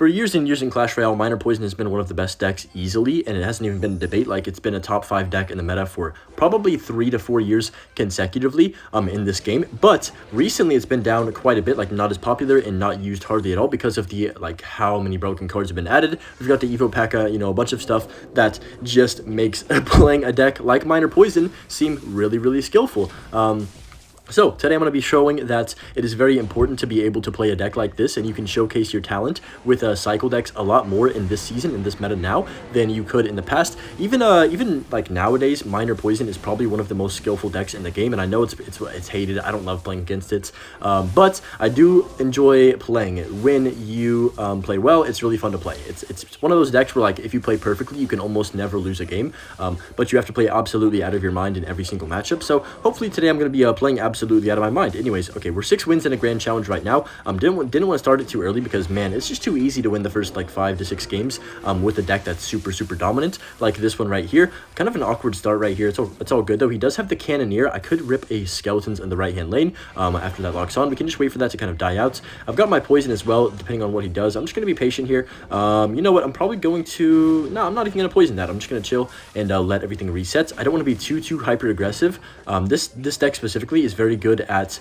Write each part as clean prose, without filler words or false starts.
For years and years in Clash Royale, Miner Poison has been one of the best decks easily, and it hasn't even been a debate. Like, it's been a top 5 deck in the meta for probably 3 to 4 years consecutively in this game. But recently, it's been down quite a bit, like not as popular and not used hardly at all because of the like how many broken cards have been added. We've got the Evo P.E.K.K.A, you know, a bunch of stuff that just makes playing a deck like Miner Poison seem really, really skillful. So today I'm going to be showing that it is very important to be able to play a deck like this, and you can showcase your talent with cycle decks a lot more in this season, in this meta now, than you could in the past. Even like nowadays, Miner Poison is probably one of the most skillful decks in the game, and I know it's hated. I don't love playing against it, but I do enjoy playing it. When you play well, it's really fun to play. It's one of those decks where, like, if you play perfectly, you can almost never lose a game, but you have to play absolutely out of your mind in every single matchup. So hopefully today I'm going to be playing absolutely out of my mind. Anyways, okay, we're 6 wins in a grand challenge right now. Didn't want to start it too early because, man, it's just too easy to win the first like 5 to 6 games with a deck that's super dominant like this one right here. Kind of an awkward start right here. It's all good though. He does have the Cannoneer. I could rip a Skeletons in the right hand lane after that locks on. We can just wait for that to kind of die out. I've got my poison as well, depending on what he does. I'm just going to be patient here. You know what, I'm probably going to, no, I'm not even going to poison that. I'm just going to chill and let everything reset. I don't want to be too hyper aggressive. This deck specifically is very good at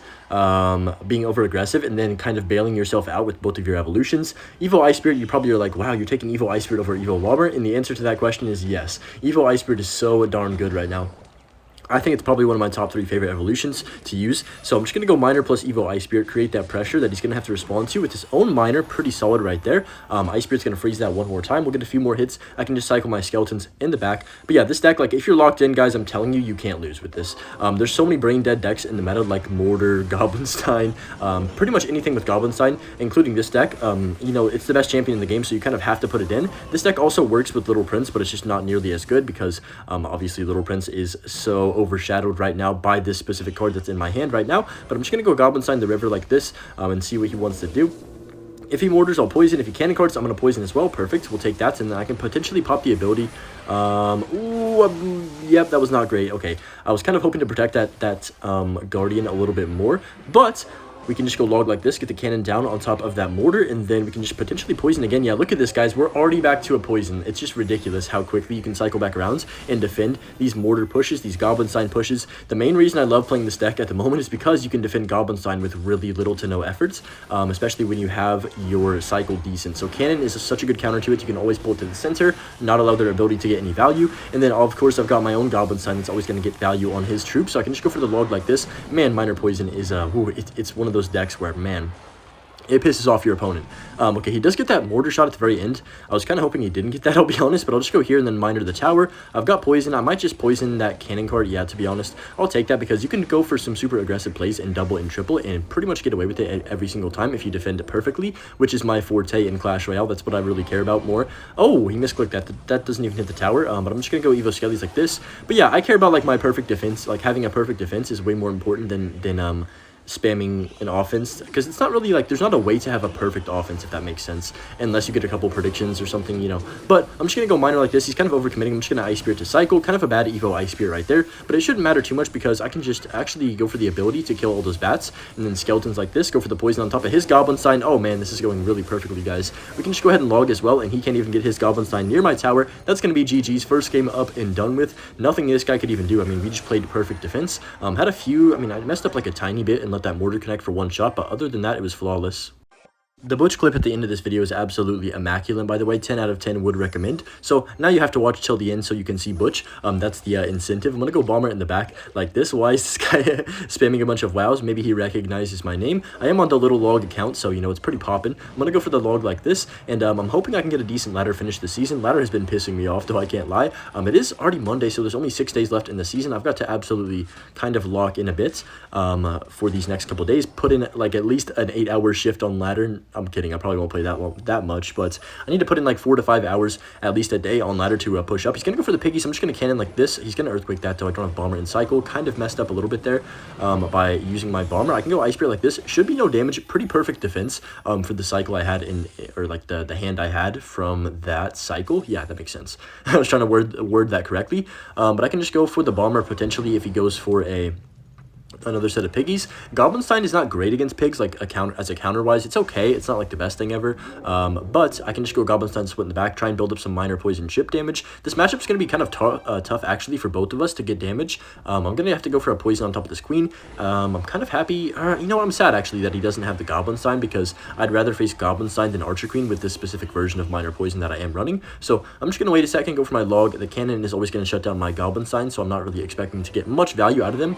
being over aggressive and then kind of bailing yourself out with both of your evolutions. Evo Ice Spirit, you probably are like, wow, you're taking Evo Ice Spirit over Evo Walmart, and the answer to that question is yes. Evo Ice Spirit is so darn good right now. I think it's probably one of my top 3 favorite evolutions to use. So I'm just going to go Miner plus Evo Ice Spirit, create that pressure that he's going to have to respond to with his own Miner. Pretty solid right there. Ice Spirit's going to freeze that one more time. We'll get a few more hits. I can just cycle my Skeletons in the back. But yeah, this deck, like, if you're locked in, guys, I'm telling you, you can't lose with this. There's so many brain dead decks in the meta, like Mortar, Goblinstein, pretty much anything with Goblinstein, including this deck. You know, it's the best champion in the game, so you kind of have to put it in. This deck also works with Little Prince, but it's just not nearly as good because obviously Little Prince is so overshadowed right now by this specific card that's in my hand right now. But I'm just going to go Goblinstein the river like this and see what he wants to do. If he mortars, I'll poison. If he cannon cards, I'm going to poison as well. Perfect. We'll take that, and then I can potentially pop the ability. Yep, that was not great. Okay, I was kind of hoping to protect that Guardian a little bit more, but we can just go log like this, get the cannon down on top of that mortar, and then we can just potentially poison again. Yeah, look at this, guys. We're already back to a poison. It's just ridiculous how quickly you can cycle back around and defend these mortar pushes, these Goblinstein pushes. The main reason I love playing this deck at the moment is because you can defend Goblinstein with really little to no efforts, especially when you have your cycle decent. So cannon is such a good counter to it. You can always pull it to the center, not allow their ability to get any value. And then, of course, I've got my own Goblinstein that's always going to get value on his troops. So I can just go for the log like this. Man, Miner Poison is, it's one of those decks where, man, it pisses off your opponent. Okay, he does get that mortar shot at the very end. I was kind of hoping he didn't get that, I'll be honest, but I'll just go here and then Miner the tower. I've got poison. I might just poison that cannon card. Yeah, to be honest, I'll take that because you can go for some super aggressive plays and double and triple and pretty much get away with it every single time if you defend it perfectly, which is my forte in Clash Royale. That's what I really care about more. Oh, he misclicked that. That doesn't even hit the tower, but I'm just going to go Evo Skellies like this. But yeah, I care about, like, my perfect defense. Like, having a perfect defense is way more important than spamming an offense, because it's not really like, there's not a way to have a perfect offense, if that makes sense, unless you get a couple predictions or something, you know. But I'm just gonna go Miner like this. He's kind of overcommitting. I'm just gonna Ice Spirit to cycle. Kind of a bad Evo Ice Spirit right there, but it shouldn't matter too much because I can just actually go for the ability to kill all those bats, and then Skeletons like this, go for the poison on top of his Goblinstein. Oh man, this is going really perfectly, guys. We can just go ahead and log as well, and he can't even get his Goblinstein near my tower. That's gonna be GG's. First game up and done with. Nothing this guy could even do. I mean, we just played perfect defense. Had a few, I mean, I messed up like a tiny bit and let that mortar connect for one shot, but other than that, it was flawless. The Butch clip at the end of this video is absolutely immaculate, by the way. 10 out of 10 would recommend. So now you have to watch till the end so you can see Butch. That's the incentive. I'm going to go Bomber in the back like this. Why is this guy spamming a bunch of wows? Maybe he recognizes my name. I am on the little log account, so, you know, it's pretty poppin'. I'm going to go for the log like this, and I'm hoping I can get a decent ladder finish this season. Ladder has been pissing me off, though, I can't lie. It is already Monday, so there's only 6 days left in the season. I've got to absolutely kind of lock in a bit for these next couple days. Put in, like, at least an 8-hour shift on ladder. I'm kidding. I probably won't play that much, but I need to put in like 4 to 5 hours at least a day on ladder to push up. He's gonna go for the piggy, so I'm just gonna cannon like this. He's gonna earthquake that, though. I don't have bomber and cycle. Kind of messed up a little bit there by using my bomber. I can go Ice Spirit like this. Should be no damage. Pretty perfect defense for the cycle I had in, or like the hand I had from that cycle. Yeah, that makes sense. I was trying to word that correctly, but I can just go for the bomber potentially if he goes for a another set of piggies. Goblinstein is not great against pigs, like as a counter wise. It's okay. It's not like the best thing ever. But I can just go Goblinstein split in the back, try and build up some minor poison chip damage. This matchup's going to be kind of tough actually for both of us to get damage. I'm going to have to go for a poison on top of this queen. I'm kind of happy. You know what? I'm sad actually that he doesn't have the Goblinstein, because I'd rather face Goblinstein than Archer Queen with this specific version of minor poison that I am running. So I'm just going to wait a second, go for my log. The cannon is always going to shut down my Goblinstein, so I'm not really expecting to get much value out of them.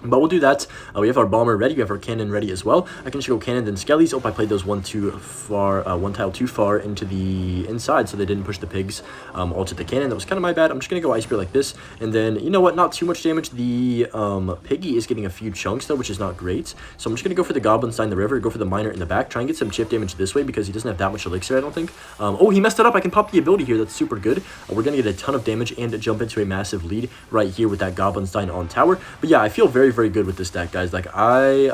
But we'll do that. We have our bomber ready. We have our cannon ready as well. I can just go cannon, then skellies. Oh, I played those one tile too far into the inside, so they didn't push the pigs all to the cannon. That was kind of my bad. I'm just going to go ice spear like this. And then, you know what? Not too much damage. The piggy is getting a few chunks, though, which is not great. So I'm just going to go for the Goblinstein, the river, go for the miner in the back, try and get some chip damage this way, because he doesn't have that much elixir, I don't think. Oh, he messed it up. I can pop the ability here. That's super good. We're going to get a ton of damage and jump into a massive lead right here with that Goblinstein on tower. But yeah, I feel very, very good with this deck, guys. Like, I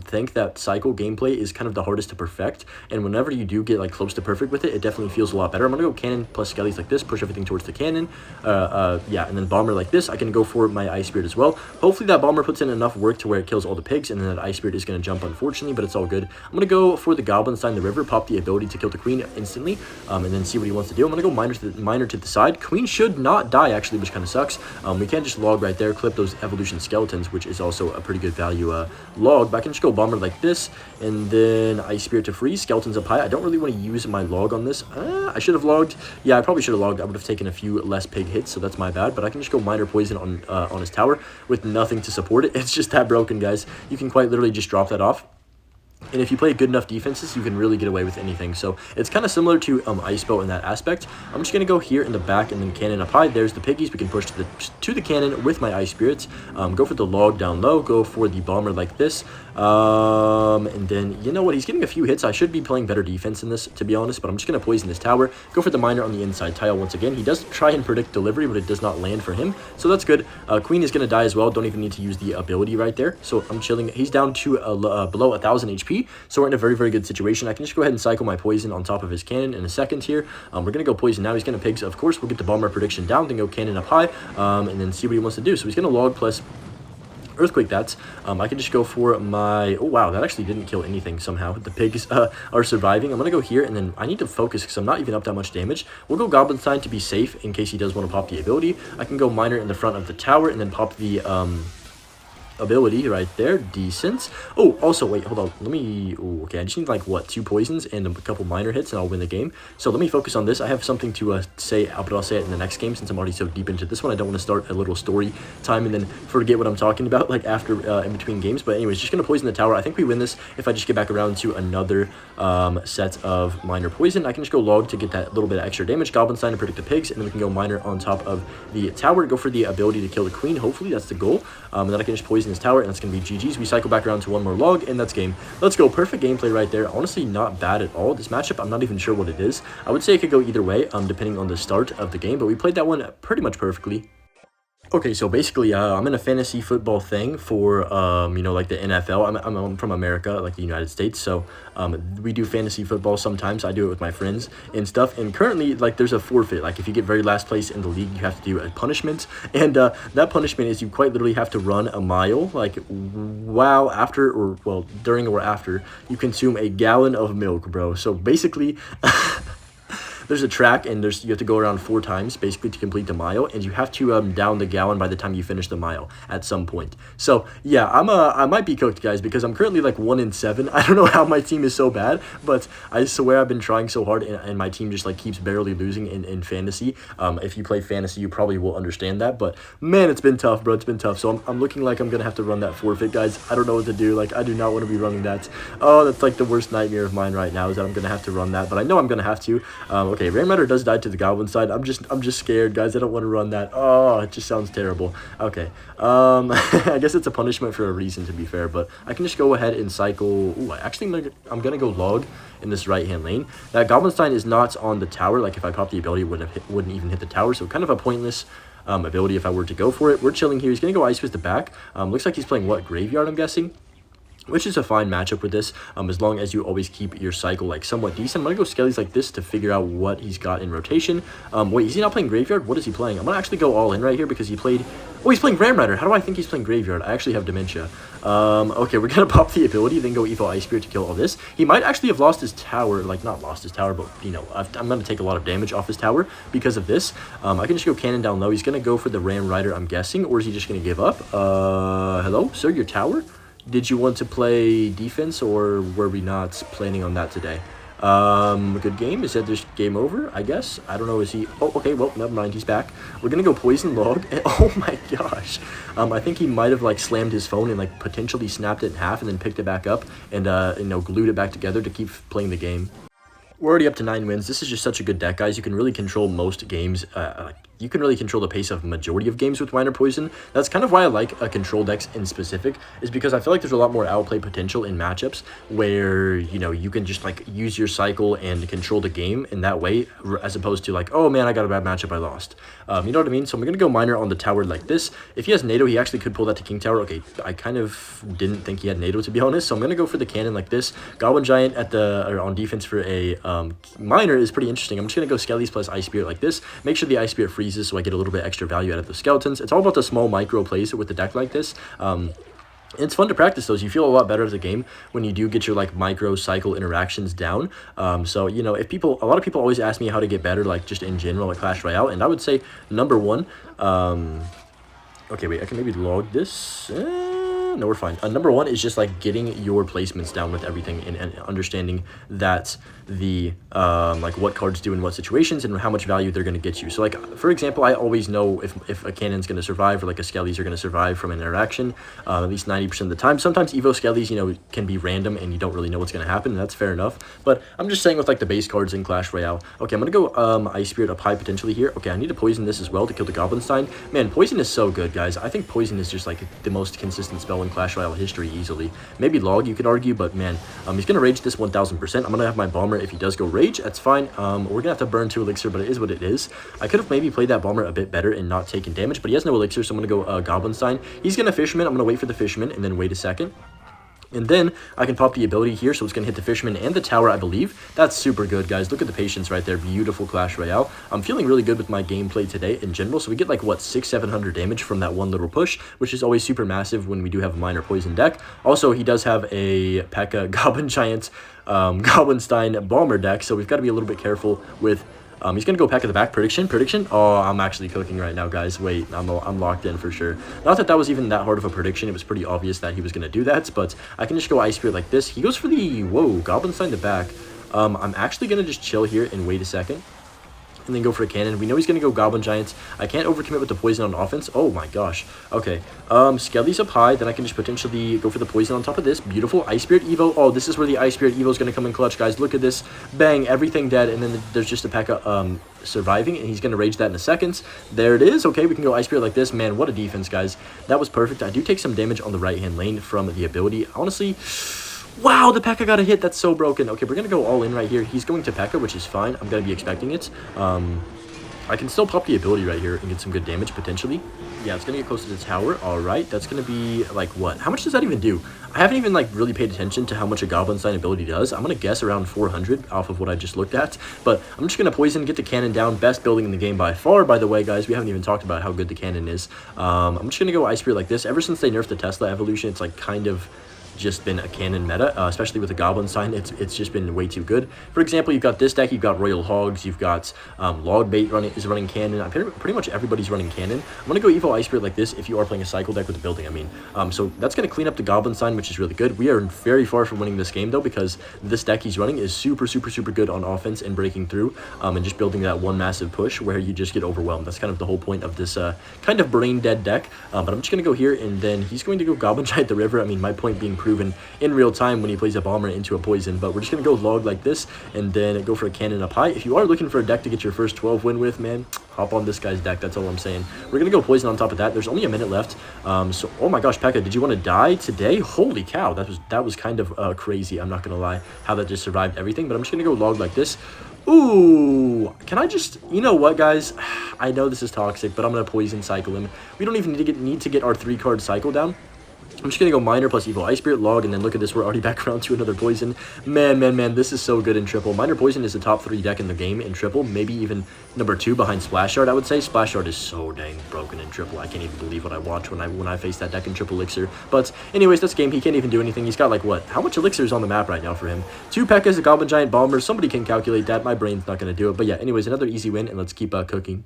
think that cycle gameplay is kind of the hardest to perfect, and whenever you do get like close to perfect with it, it definitely feels a lot better. I'm gonna go cannon plus skellies like this, push everything towards the cannon, yeah, and then bomber like this. I can go for my ice spirit as well. Hopefully that bomber puts in enough work to where it kills all the pigs, and then that ice spirit is gonna jump, unfortunately, but it's all good. I'm gonna go for the Goblinstein, the river, pop the ability to kill the queen instantly, and then see what he wants to do. I'm gonna go miner to the side. Queen should not die actually, which kind of sucks. We can't just log right there, clip those evolution skeletons, which is also a pretty good value log, but I can just go bomber like this, and then ice spirit to freeze, skeletons up high. I don't really want to use my log on this. I should have logged. Yeah, I probably should have logged. I would have taken a few less pig hits, so that's my bad, but I can just go minor poison on his tower with nothing to support it. It's just that broken, guys. You can quite literally just drop that off. And if you play good enough defenses, you can really get away with anything. So it's kind of similar to Ice Bow in that aspect. I'm just going to go here in the back and then cannon up high. There's the piggies. We can push to the cannon with my Ice Spirits. Go for the log down low. Go for the bomber like this. And then, you know what? He's getting a few hits. I should be playing better defense in this, to be honest. But I'm just going to poison this tower. Go for the miner on the inside tile once again. He does try and predict delivery, but it does not land for him. So that's good. Queen is going to die as well. Don't even need to use the ability right there. So I'm chilling. He's down to below 1,000 HP. So we're in a very, very good situation. I can just go ahead and cycle my poison on top of his cannon in a second here. We're going to go poison now. He's going to pigs, of course. We'll get the bomber prediction down, then go cannon up high, and then see what he wants to do. So he's going to log plus earthquake that. I can just go for my... Oh, wow, that actually didn't kill anything somehow. The pigs are surviving. I'm going to go here, and then I need to focus because I'm not even up that much damage. We'll go Goblinstein to be safe in case he does want to pop the ability. I can go miner in the front of the tower and then pop the... ability right there. Decent. Oh, also wait, hold on, let me... Ooh, okay, I just need like what, 2 poisons and a couple minor hits and I'll win the game. So let me focus on this. I have something to say, but I'll say it in the next game since I'm already so deep into this one. I don't want to start a little story time and then forget what I'm talking about like after in between games. But anyways, just gonna poison the tower. I think we win this if I just get back around to another set of minor poison. I can just go log to get that little bit of extra damage, Goblinstein to predict the pigs, and then we can go miner on top of the tower, go for the ability to kill the queen. Hopefully that's the goal. And then I can just poison this tower, and that's going to be GG's. We cycle back around to one more log, and that's game. Let's go. Perfect gameplay right there. Honestly, not bad at all. This matchup, I'm not even sure what it is. I would say it could go either way, depending on the start of the game, but we played that one pretty much perfectly. Okay, so basically, I'm in a fantasy football thing for, you know, like the NFL. I'm from America, like the United States, so we do fantasy football sometimes. I do it with my friends and stuff, and currently, like, there's a forfeit. Like, if you get very last place in the league, you have to do a punishment, and that punishment is you quite literally have to run a mile, like, wow, after, or, well, during or after, you consume a gallon of milk, bro. So basically... There's a track, and you have to go around 4 times, basically, to complete the mile, and you have to down the gallon by the time you finish the mile at some point. So, yeah, I might be cooked, guys, because I'm currently, like, 1-7. I don't know how my team is so bad, but I swear I've been trying so hard, and my team just, like, keeps barely losing in fantasy. If you play fantasy, you probably will understand that, but, man, it's been tough, bro. It's been tough. So I'm looking like I'm going to have to run that forfeit, guys. I don't know what to do. Like, I do not want to be running that. Oh, that's, like, the worst nightmare of mine right now is that I'm going to have to run that, but I know I'm going to have to. Okay, Rain Rider does die to the Goblin side. I'm just scared, guys. I don't want to run that. Oh, it just sounds terrible. Okay. I guess it's a punishment for a reason, to be fair, but I can just go ahead and cycle. Ooh, I'm gonna go log in this right-hand lane. That Goblinstein is not on the tower. Like, if I pop the ability, it wouldn't even hit the tower, so kind of a pointless ability if I were to go for it. We're chilling here. He's gonna go Ice Fist the back. Looks like he's playing what, Graveyard, I'm guessing. which is a fine matchup with this, as long as you always keep your cycle like somewhat decent. I'm gonna go Skellies like this to figure out what he's got in rotation. Wait, is he not playing Graveyard? What is he playing? I'm gonna actually go all in right here because he played... Oh, he's playing Ram Rider. How do I think he's playing Graveyard? I actually have dementia. Okay, we're gonna pop the ability, then go Evil Ice Spirit to kill all this. He might actually have lost his tower, like not lost his tower, but you know, I'm gonna take a lot of damage off his tower because of this. I can just go Cannon down low. He's gonna go for the Ram Rider, I'm guessing, or is he just gonna give up? Hello, sir, your tower? Did you want to play defense, or were we not planning on that today? Good game. Is that just game over, I guess? I don't know. Is he... Oh, okay. Well, never mind. He's back. We're gonna go Poison Log. And, oh my gosh. I think he might have, like, slammed his phone and, like, potentially snapped it in half and then picked it back up and, you know, glued it back together to keep playing the game. We're already up to 9 wins. This is just such a good deck, guys. You can really control most games. You can really control the pace of majority of games with Minor Poison. That's kind of why I like control decks in specific, is because I feel like there's a lot more outplay potential in matchups where, you know, you can just like use your cycle and control the game in that way, as opposed to like, oh man, I got a bad matchup, I lost. You know what I mean? So I'm gonna go Minor on the tower like this. If he has NATO, he actually could pull that to King Tower. Okay, I kind of didn't think he had NATO, to be honest, so I'm gonna go for the cannon like this. Goblin Giant at the on defense for a Minor is pretty interesting. I'm just gonna go Skellies plus Ice Spirit like this. Make sure the Ice Spirit freezes so I get a little bit extra value out of the skeletons. It's all about the small micro plays with the deck like this. It's fun to practice those. You feel a lot better as a game when you do get your like micro cycle interactions down. So you know, if a lot of people always ask me how to get better, like just in general at Clash Royale, and I would say number one, okay, wait, I can maybe log this. No, we're fine. Number one is just like getting your placements down with everything and understanding that the like what cards do in what situations and how much value they're going to get you. So like, for example, I always know if a cannon's going to survive or like a Skellies are going to survive from an interaction at least 90% of the time. Sometimes Evo Skellies, you know, can be random and you don't really know what's going to happen, and that's fair enough. But I'm just saying with like the base cards in Clash Royale. Okay, I'm going to go Ice Spirit up high potentially here. Okay, I need to poison this as well to kill the Goblin Stein. Man, poison is so good, guys. I think poison is just like the most consistent spell in Clash Royale history easily. Maybe log, you could argue, but man, he's going to rage this 1000%. I'm going to have my Bomber if he does go rage. That's fine. We're going to have to burn 2 elixir, but it is what it is. I could have maybe played that Bomber a bit better and not taken damage, but he has no elixir, so I'm going to go Goblin Stein. He's going to Fisherman. I'm going to wait for the Fisherman and then wait a second. And then I can pop the ability here, so it's going to hit the Fisherman and the tower, I believe. That's super good, guys. Look at the patience right there. Beautiful Clash Royale. I'm feeling really good with my gameplay today in general. So we get like, what, 600-700 damage from that one little push, which is always super massive when we do have a Minor Poison deck. Also, he does have a P.E.K.K.A. Goblin Giant, Goblin Stein Bomber deck, so we've got to be a little bit careful with... he's going to go P.E.K.K.A. the back. Prediction. Oh, I'm actually cooking right now, guys. Wait, I'm locked in for sure. Not that that was even that hard of a prediction. It was pretty obvious that he was going to do that, but I can just go Ice Spirit like this. He goes for the... Whoa, Goblin Stein the back. I'm actually going to just chill here and wait a second. And then go for a cannon. We know he's going to go Goblin Giants. I can't overcommit with the poison on offense. Oh my gosh. Okay. Skelly's up high. Then I can just potentially go for the poison on top of this. Beautiful. Ice Spirit Evo. Oh, this is where the Ice Spirit Evo is going to come in clutch, guys. Look at this. Bang. Everything dead. And then there's just a P.E.K.K.A. Surviving, and he's going to rage that in a second. There it is. Okay, we can go Ice Spirit like this. Man, what a defense, guys. That was perfect. I do take some damage on the right-hand lane from the ability. Honestly... Wow, the P.E.K.K.A. got a hit. That's so broken. Okay, we're going to go all in right here. He's going to P.E.K.K.A., which is fine. I'm going to be expecting it. I can still pop the ability right here and get some good damage, potentially. Yeah, it's going to get close to the tower. All right, that's going to be, like, what? How much does that even do? I haven't even, like, really paid attention to how much a Goblin Stein ability does. I'm going to guess around 400 off of what I just looked at. But I'm just going to poison, get the cannon down. Best building in the game by far, by the way, guys. We haven't even talked about how good the cannon is. I'm just going to go Ice Spirit like this. Ever since they nerfed the Tesla evolution, it's, like, kind of... just been a cannon meta, especially with the Goblin Stein. It's just been way too good. For example, you've got this deck, you've got Royal Hogs, you've got Log Bait running cannon. Pretty much everybody's running cannon. I'm gonna go Evil Ice Spirit like this if you are playing a cycle deck with the building, I mean. So that's gonna clean up the Goblin Stein, which is really good. We are very far from winning this game though, because this deck he's running is super good on offense and breaking through, and just building that one massive push where you just get overwhelmed. That's kind of the whole point of this kind of brain dead deck. But I'm just gonna go here, and then he's going to go Goblin Giant the river. I mean, my point being proven in real time when he plays a Bomber into a poison. But we're just gonna go Log like this and then go for a cannon up high. If you are looking for a deck to get your first 12 win with, man, hop on this guy's deck. That's all I'm saying. We're gonna go poison on top of that. There's only a minute left. So oh my gosh, P.E.K.K.A., did you want to die today? Holy cow, that was kind of crazy. I'm not gonna lie how that just survived everything. But I'm just gonna go Log like this. Ooh, can I just, you know what, guys? I know this is toxic, but I'm gonna poison cycle him. We don't even need to get our 3-card cycle down. I'm just going to go Miner plus Evil Ice Spirit Log, and then look at this, we're already back around to another Poison. Man, this is so good in Triple. Miner Poison is the top 3 deck in the game in Triple, maybe even number 2 behind Splash Shard, I would say. Splash Shard is so dang broken in Triple. I can't even believe what I watch when I face that deck in Triple Elixir. But anyways, this game, he can't even do anything. He's got like, what? How much Elixir is on the map right now for him? 2 P.E.K.K.A.s, a Goblin Giant Bomber. Somebody can calculate that. My brain's not going to do it. But yeah, anyways, another easy win, and let's keep cooking.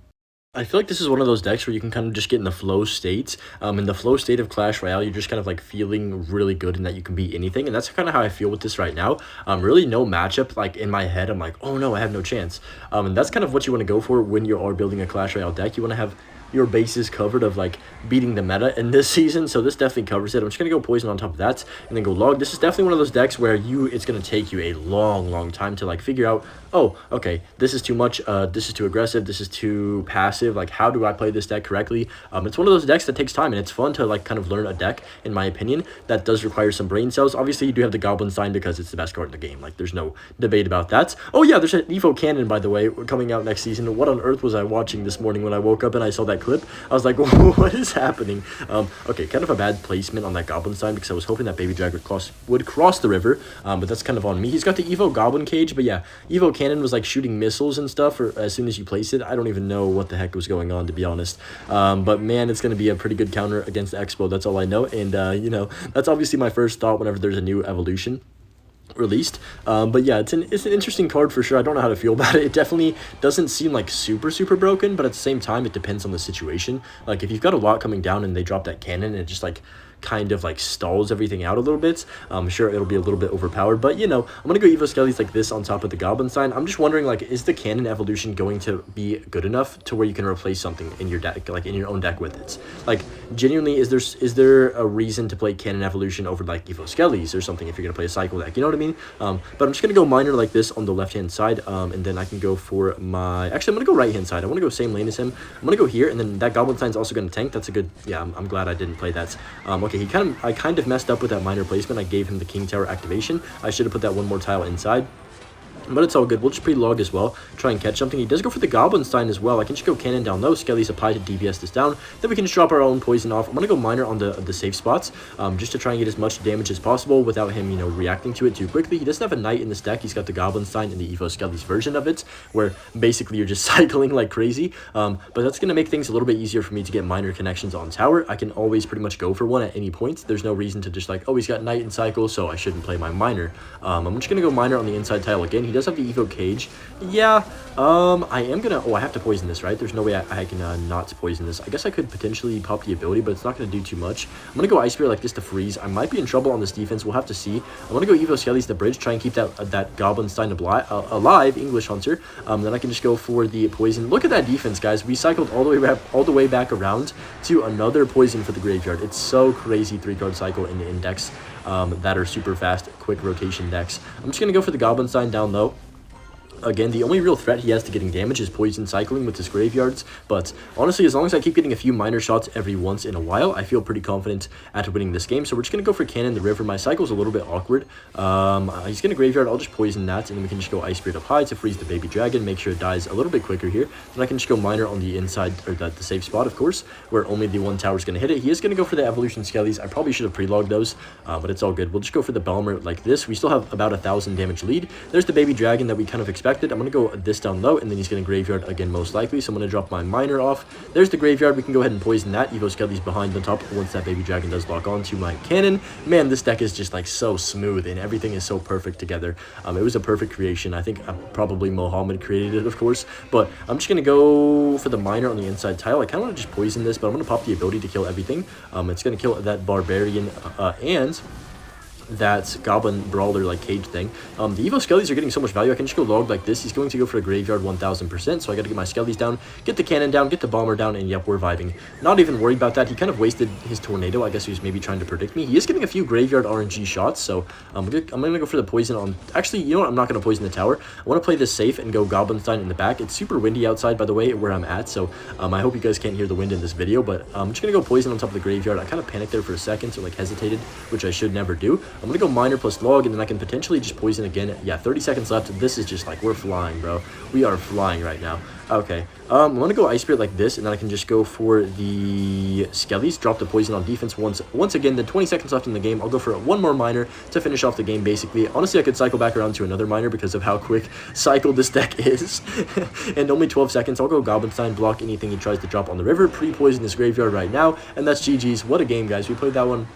I feel like this is one of those decks where you can kind of just get in the flow state. In the flow state of Clash Royale, you're just kind of like feeling really good in that you can beat anything. And that's kind of how I feel with this right now. Really no matchup like in my head. I'm like, oh no, I have no chance. And that's kind of what you want to go for when you are building a Clash Royale deck. You want to have your bases covered of like beating the meta in this season, so this definitely covers it. I'm just gonna go Poison on top of that and then go Log. This is definitely one of those decks where it's gonna take you a long time to like figure out, oh, okay, this is too much, this is too aggressive, this is too passive, like how do I play this deck correctly? It's one of those decks that takes time, and it's fun to like kind of learn a deck, in my opinion, that does require some brain cells. Obviously you do have the Goblin Sign because it's the best card in the game, like there's no debate about that. Oh yeah, there's an Evo Cannon, by the way, coming out next season. What on earth was I watching this morning when I woke up and I saw that clip? I was like, what is happening? Okay, kind of a bad placement on that Goblin Sign because I was hoping that Baby Drag would cross the river, but that's kind of on me. He's got the Evo Goblin Cage, but yeah, Evo Cannon was like shooting missiles and stuff as soon as you place it. I don't even know what the heck was going on, to be honest. But man, it's going to be a pretty good counter against Expo. That's all I know, and you know, that's obviously my first thought whenever there's a new evolution released. But yeah, it's an interesting card for sure. I don't know how to feel about it. It definitely doesn't seem like super broken, but at the same time it depends on the situation. Like if you've got a lot coming down and they drop that cannon, it just like kind of like stalls everything out a little bit. Sure, it'll be a little bit overpowered, but you know, I'm gonna go Evo Skellies like this on top of the Goblin Sign. I'm just wondering, like, is the cannon evolution going to be good enough to where you can replace something in your deck, like in your own deck with it? Like, genuinely, is there a reason to play cannon evolution over like Evo Skellies or something if you're gonna play a cycle deck? You know what I mean? But I'm just gonna go Miner like this on the left hand side, and then I can go for my. Actually, I'm gonna go right hand side. I want to go same lane as him. I'm gonna go here, and then that Goblin Sign's also gonna tank. That's a good. Yeah, I'm glad I didn't play that. Okay, I kind of messed up with that Miner placement. I gave him the King Tower activation. I should have put that one more tile inside. But it's all good. We'll just pre-log as well. Try and catch something. He does go for the Goblin Stein as well. I can just go Cannon down low. Skelly's apply to DPS this down. Then we can just drop our own poison off. I'm going to go Miner on the safe spots, just to try and get as much damage as possible without him, you know, reacting to it too quickly. He doesn't have a Knight in this deck. He's got the Goblin Stein and the Evo Skelly's version of it, where basically you're just cycling like crazy. But that's going to make things a little bit easier for me to get Miner connections on tower. I can always pretty much go for one at any point. There's no reason to just like, oh, he's got Knight in cycle, so I shouldn't play my Miner. I'm just going to go Miner on the inside tile again. He does have the Evo Cage. Yeah, I am gonna. Oh, I have to poison this, right? There's no way I can not poison this. I guess I could potentially pop the ability, but it's not gonna do too much. I'm gonna go Ice Spirit like this to freeze. I might be in trouble on this defense. We'll have to see. I'm gonna go Evo Skelly's the bridge, try and keep that Goblin Stein alive, English Hunter. Then I can just go for the poison. Look at that defense, guys. We cycled all the way back around to another poison for the graveyard. It's so crazy 3-card cycle in the index that are super fast, quick rotation decks. I'm just gonna go for the Goblin Stein down low. Again, the only real threat he has to getting damage is poison cycling with his graveyards, but honestly, as long as I keep getting a few Miner shots every once in a while, I feel pretty confident at winning this game. So we're just going to go for Cannon the river. My cycle's a little bit awkward. He's going to graveyard. I'll just poison that, and then we can just go Ice Spirit up high to freeze the Baby Dragon, make sure it dies a little bit quicker here. Then I can just go Miner on the inside, or the safe spot, of course, where only the one tower is going to hit it. He is going to go for the Evolution Skellies. I probably should have pre-logged those, but it's all good. We'll just go for the Balmer like this. We still have about 1,000 damage lead. There's the Baby Dragon that we kind of expected. I'm going to go this down low, and then he's going to graveyard again most likely, so I'm going to drop my Miner off. There's the graveyard. We can go ahead and poison that. Evo Skelly's behind the top once that Baby Dragon does lock on to my Cannon. Man, this deck is just like so smooth, and everything is so perfect together. It was a perfect creation. I think probably Mohammed created it, of course, but I'm just going to go for the Miner on the inside tile. I kind of want to just poison this, but I'm going to pop the ability to kill everything. It's going to kill that Barbarian and that Goblin Brawler like cage thing. The Evo Skellies are getting so much value. I can just go log like this. He's going to go for a graveyard 1000%, so I got to get my Skellies down, get the Cannon down, get the Bomber down, and yep, we're vibing. Not even worried about that. He kind of wasted his Tornado. I guess he was maybe trying to predict me. He is getting a few graveyard RNG shots, so I'm gonna go for the poison on. Actually, you know what? I'm not gonna poison the tower. I want to play this safe and go Goblin Stein in the back. It's super windy outside, by the way, where I'm at, so I hope you guys can't hear the wind in this video, but I'm just gonna go poison on top of the graveyard. I kind of panicked there for a second, so like hesitated, which I should never do. I'm going to go Miner plus Log, and then I can potentially just poison again. Yeah, 30 seconds left. This is just like, we're flying, bro. We are flying right now. Okay, I'm going to go Ice Spirit like this, and then I can just go for the Skellies, drop the poison on defense once again. Then 20 seconds left in the game. I'll go for one more Miner to finish off the game, basically. Honestly, I could cycle back around to another Miner because of how quick cycle this deck is. And only 12 seconds. I'll go Goblin Sign, block anything he tries to drop on the river, pre-poison this graveyard right now, and that's GG's. What a game, guys. We played that one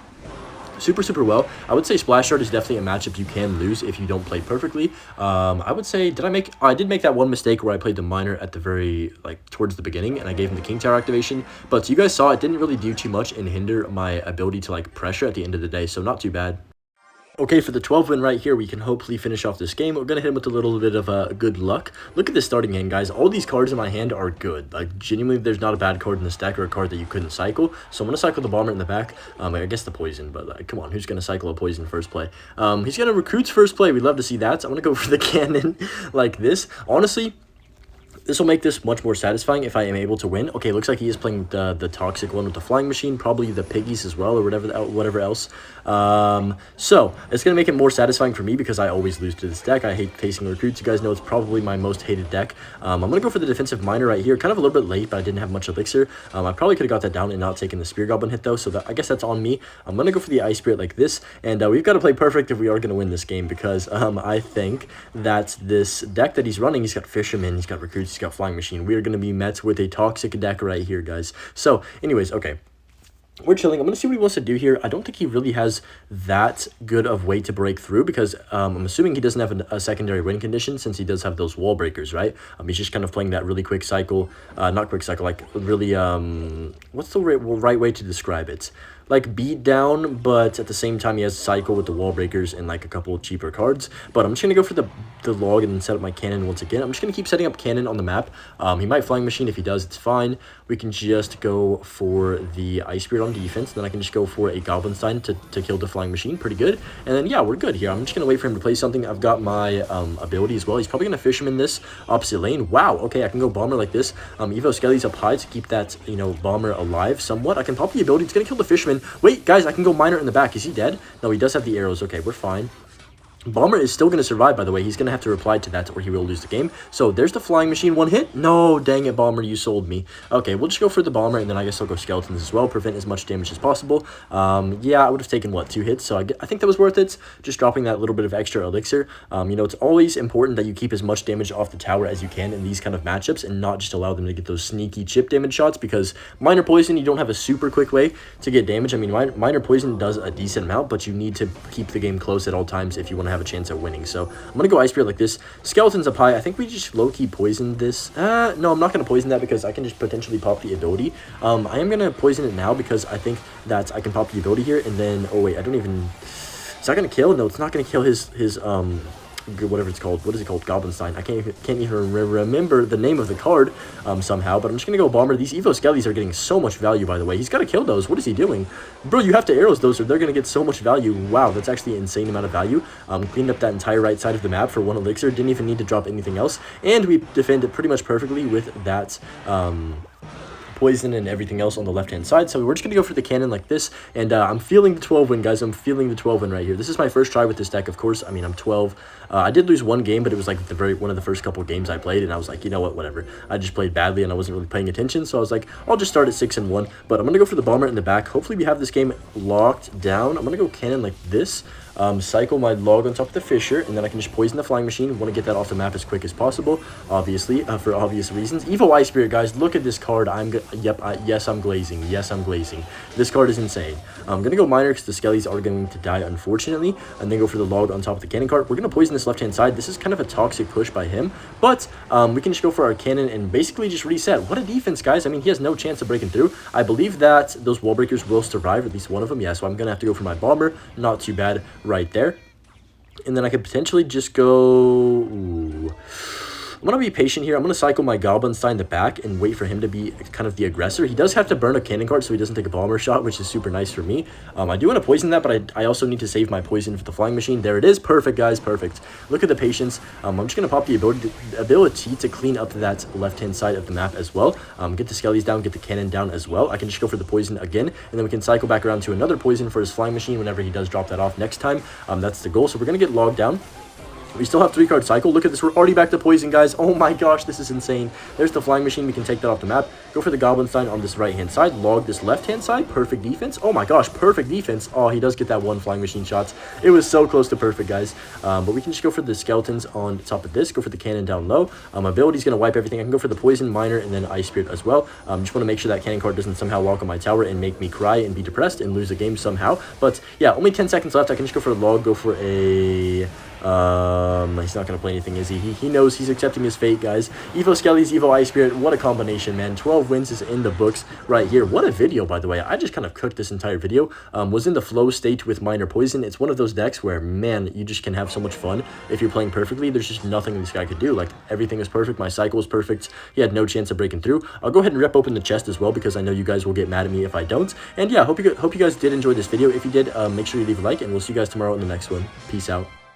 super well. I would say Splash Shard is definitely a matchup you can lose if you don't play perfectly. I would say, I did make that one mistake where I played the Miner at the very, like, towards the beginning, and I gave him the King Tower activation, but you guys saw it didn't really do too much and hinder my ability to, like, pressure at the end of the day, so not too bad. Okay, for the 12 win right here, we can hopefully finish off this game. We're going to hit him with a little bit of good luck. Look at this starting hand, guys. All these cards in my hand are good. Like, genuinely, there's not a bad card in this deck or a card that you couldn't cycle. So I'm going to cycle the Bomber in the back. I guess the Poison, but come on, who's going to cycle a Poison first play? He's going to Recruits first play. We'd love to see that. So I'm going to go for the Cannon like this. Honestly, this will make this much more satisfying if I am able to win. Okay, looks like he is playing the toxic one with the flying machine, probably the piggies as well, or whatever else. So it's gonna make it more satisfying for me because I always lose to this deck. I hate facing recruits. You guys know it's probably my most hated deck. I'm gonna go for the defensive Miner right here. Kind of a little bit late, but I didn't have much elixir. I probably could have got that down and not taken the Spear Goblin hit though. So I guess that's on me. I'm gonna go for the Ice Spirit like this, and we've got to play perfect if we are gonna win this game because I think that this deck that he's running, he's got Fisherman, he's got recruits, he's got Flying Machine. We are going to be met with a toxic deck right here, guys. So, anyways, okay. We're chilling. I'm going to see what he wants to do here. I don't think he really has that good of way to break through because I'm assuming he doesn't have a secondary win condition since he does have those wall breakers, right? He's just kind of playing that really quick cycle. Not quick cycle, like really, what's the right way to describe it? Like beat down, but at the same time he has cycle with the wall breakers and like a couple of cheaper cards. But I'm just gonna go for the log and then set up my cannon once again. I'm just gonna keep setting up cannon on the map. He might Flying Machine. If he does, it's fine. We can just go for the Ice Spirit on defense. Then I can just go for a Goblin Stein to kill the Flying Machine. Pretty good. And then yeah, we're good here. I'm just gonna wait for him to play something. I've got my ability as well. He's probably gonna Fisherman this opposite lane. Wow. Okay, I can go Bomber like this. Evo Skelly's up high to keep that Bomber alive somewhat. I can pop the ability. It's gonna kill the Fisherman. Wait, guys, I can go Miner in the back. Is he dead? No, he does have the arrows. Okay, we're fine. Bomber is still going to survive, by the way. He's going to have to reply to that or he will lose the game. So there's the Flying Machine. One hit. No, dang it, Bomber. You sold me. Okay, we'll just go for the Bomber, and then I guess I'll go Skeletons as well. Prevent as much damage as possible. Yeah, I would have taken, what, 2 hits? So I think that was worth it. Just dropping that little bit of extra elixir. It's always important that you keep as much damage off the tower as you can in these kind of matchups and not just allow them to get those sneaky chip damage shots because Minor Poison, you don't have a super quick way to get damage. I mean, Minor Poison does a decent amount, but you need to keep the game close at all times if you want to have a chance at winning. So I'm going to go Ice Spirit like this. Skeletons up high. I think we just low-key poisoned this. No, I'm not going to poison that because I can just potentially pop the ability. I am going to poison it now because I think that I can pop the ability here. And then, oh wait, I don't even... Is that going to kill? No, it's not going to kill his whatever it's called. What is it called? Goblin Stein. I can't even remember the name of the card somehow, but I'm just going to go Bomber. These Evo Skellies are getting so much value, by the way. He's got to kill those. What is he doing? Bro, you have to arrows those or they're going to get so much value. Wow, that's actually an insane amount of value. Cleaned up that entire right side of the map for 1 elixir. Didn't even need to drop anything else. And we defended pretty much perfectly with that... poison and everything else on the left hand side. So we're just gonna go for the cannon like this, and I'm feeling the 12 win, guys. I'm feeling the 12 win right here. This is my first try with this deck, of course. I mean, I'm 12. I did lose 1 game, but it was like one of the first couple of games I played, and I was like, you know what, whatever. I just played badly and I wasn't really paying attention, so I was like, I'll just start at 6-1. But I'm gonna go for the Bomber in the back. Hopefully we have this game locked down. I'm gonna go cannon like this. Cycle my log on top of the Fisher, and then I can just poison the Flying Machine. Want to get that off the map as quick as possible, obviously, for obvious reasons. Evo Ice Spirit, guys, look at this card. Yes, I'm glazing. Yes, I'm glazing. This card is insane. I'm going to go Miner because the Skellies are going to die, unfortunately, and then go for the log on top of the cannon card. We're going to poison this left-hand side. This is kind of a toxic push by him, but we can just go for our cannon and basically just reset. What a defense, guys. I mean, he has no chance of breaking through. I believe that those wall breakers will survive, at least one of them. Yeah, so I'm going to have to go for my Bomber. Not too bad right there. And then I could potentially just go... Ooh. I'm going to be patient here. I'm going to cycle my Goblin Stein in the back and wait for him to be kind of the aggressor. He does have to burn a cannon card so he doesn't take a bomber shot, which is super nice for me. I do want to poison that, but I also need to save my poison for the flying machine. There it is. Perfect, guys. Perfect. Look at the patience. I'm just going to pop the ability to clean up that left-hand side of the map as well. Get the skellies down, get the cannon down as well. I can just go for the poison again, and then we can cycle back around to another poison for his flying machine whenever he does drop that off next time. That's the goal. So we're going to get logged down. We still have 3-card cycle. Look at this. We're already back to poison, guys. Oh my gosh, this is insane. There's the flying machine. We can take that off the map. Go for the Goblin Stein on this right-hand side. Log this left-hand side. Perfect defense. Oh my gosh, perfect defense. Oh, he does get that one flying machine shot. It was so close to perfect, guys. But we can just go for the skeletons on top of this. Go for the cannon down low. Ability's going to wipe everything. I can go for the poison, miner, and then ice spirit as well. Just want to make sure that cannon card doesn't somehow lock on my tower and make me cry and be depressed and lose a game somehow. But yeah, only 10 seconds left. I can just go for a log. Go for a... he's not going to play anything, is he? He knows he's accepting his fate, guys. Evo Skellies, Evo Ice Spirit. What a combination, man. 12 wins is in the books right here. What a video, by the way. I just kind of cooked this entire video. Was in the flow state with Minor Poison. It's one of those decks where, man, you just can have so much fun if you're playing perfectly. There's just nothing this guy could do. Like, everything is perfect. My cycle is perfect. He had no chance of breaking through. I'll go ahead and rip open the chest as well because I know you guys will get mad at me if I don't. And yeah, hope you guys did enjoy this video. If you did, make sure you leave a like, and we'll see you guys tomorrow in the next one. Peace out.